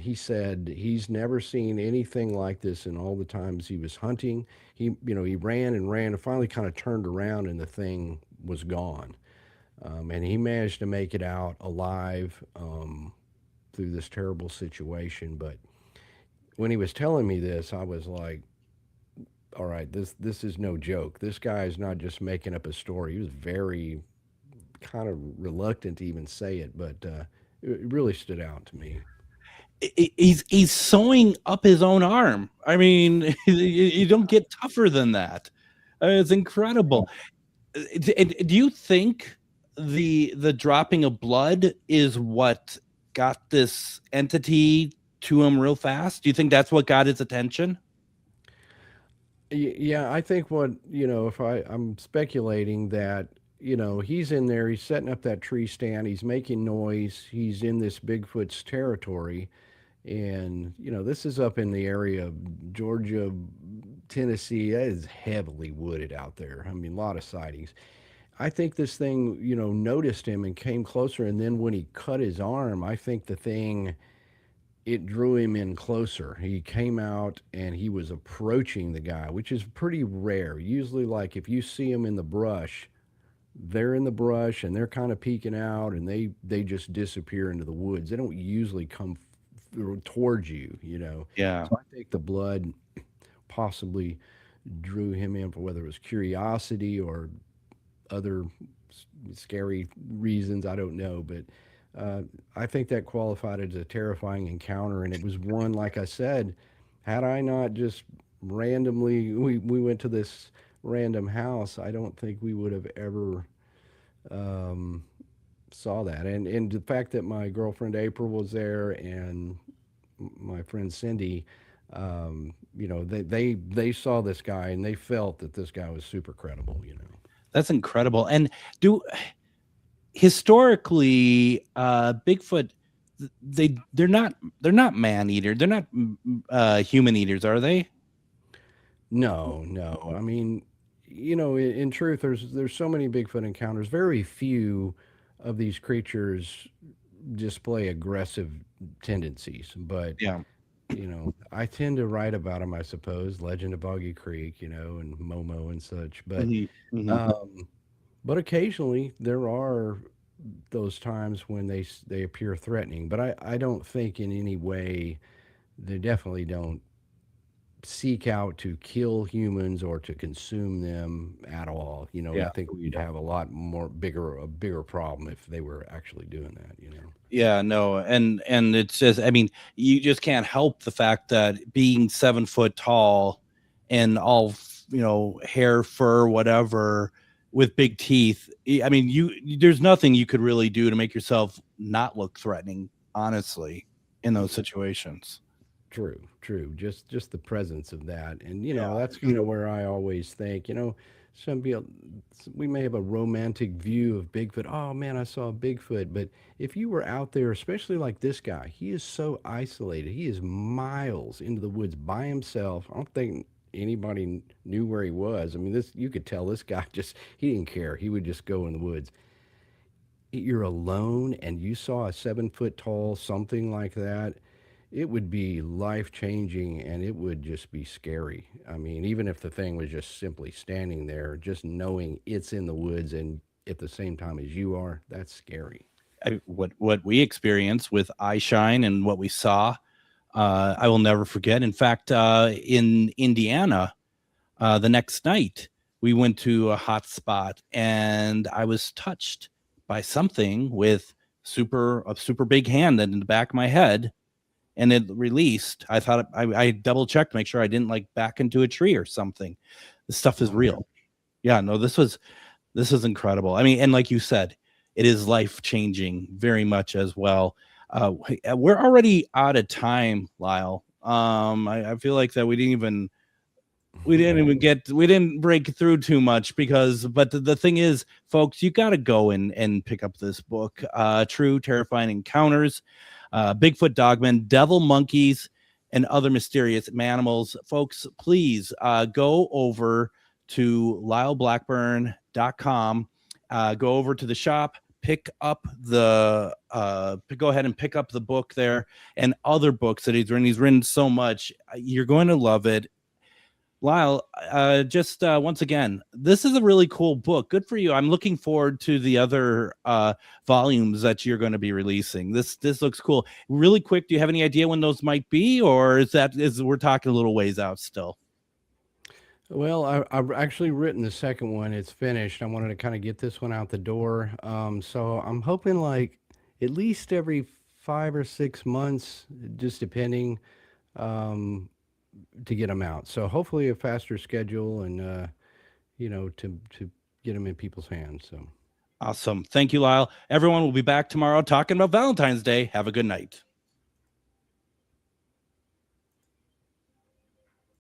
he said he's never seen anything like this in all the times he was hunting. He ran and ran and finally kind of turned around and the thing was gone. And he managed to make it out alive through this terrible situation. But when he was telling me this, I was like, all right, this is no joke. This guy is not just making up a story. He was very kind of reluctant to even say it, but it really stood out to me. He's sewing up his own arm. I mean, you don't get tougher than that. It's incredible. Do you think the dropping of blood is what got this entity to him real fast? Do you think that's what got his attention? Yeah, I think if I'm speculating that, he's in there, he's setting up that tree stand, he's making noise, he's in this Bigfoot's territory. And, this is up in the area of Georgia, Tennessee. That is heavily wooded out there. I mean, a lot of sightings. I think this thing, noticed him and came closer. And then when he cut his arm, I think it drew him in closer. He came out and he was approaching the guy, which is pretty rare. Usually, like if you see them in the brush, they're in the brush and they're kind of peeking out and they just disappear into the woods. They don't usually come towards you. Yeah. So I think the blood possibly drew him in for whether it was curiosity or other scary reasons. I don't know, but I think that qualified as a terrifying encounter. And it was one, like I said, had I not just randomly, we went to this random house, I don't think we would have ever saw that. And the fact that my girlfriend April was there and my friend Cindy, they saw this guy and they felt that this guy was super credible. That's incredible. And historically, Bigfoot, they're not man eater. They're not human eaters, are they? No. I mean, in truth, there's so many Bigfoot encounters. Very few of these creatures display aggressive tendencies, but yeah, I tend to write about them, I suppose. Legend of Boggy Creek, and Momo and such. But but occasionally there are those times when they appear threatening. But I don't think in any way, they definitely don't seek out to kill humans or to consume them at all. Yeah. I think we'd have a lot bigger problem if they were actually doing that. Yeah, no, and it's just, I mean, you just can't help the fact that being 7 foot tall and all, hair, fur, whatever, with big teeth. I mean, there's nothing you could really do to make yourself not look threatening, honestly, in those situations. True. Just the presence of that, and Yeah. that's kind of where I always think. Some people, we may have a romantic view of Bigfoot. Oh man, I saw a Bigfoot. But if you were out there, especially like this guy, he is so isolated. He is miles into the woods by himself. I don't think anybody knew where he was. I mean, you could tell this guy he didn't care. He would just go in the woods. You're alone and you saw a 7 foot tall something like that, it would be life changing and it would just be scary. I mean, even if the thing was just simply standing there, just knowing it's in the woods and at the same time as you are, that's scary. What we experienced with Eyeshine and what we saw, I will never forget. In fact, in Indiana, the next night, we went to a hot spot and I was touched by something with a super big hand in the back of my head. And it released. I thought I double checked to make sure I didn't like back into a tree or something. This stuff is real. Yeah, no, this is incredible. I mean, and like you said, it is life changing very much as well. We're already out of time, Lyle. I feel like that we didn't break through too much but the thing is, folks, you got to go and pick up this book, True Terrifying Encounters, Bigfoot, Dogman, Devil Monkeys, and Other Mysterious Manimals. Folks, please go over to lyleblackburn.com, go over to the shop, go ahead and pick up the book there and other books that he's written. He's written so much. You're going to love it. Lyle, once again, this is a really cool book. Good for you. I'm looking forward to the other volumes that you're going to be releasing. This looks cool. Really quick, do you have any idea when those might be, or we're talking a little ways out still? Well, I've actually written the second one. It's finished. I wanted to kind of get this one out the door. So I'm hoping like at least every 5 or 6 months, just depending, to get them out. So hopefully a faster schedule and, to get them in people's hands. So awesome. Thank you, Lyle. Everyone will be back tomorrow talking about Valentine's Day. Have a good night.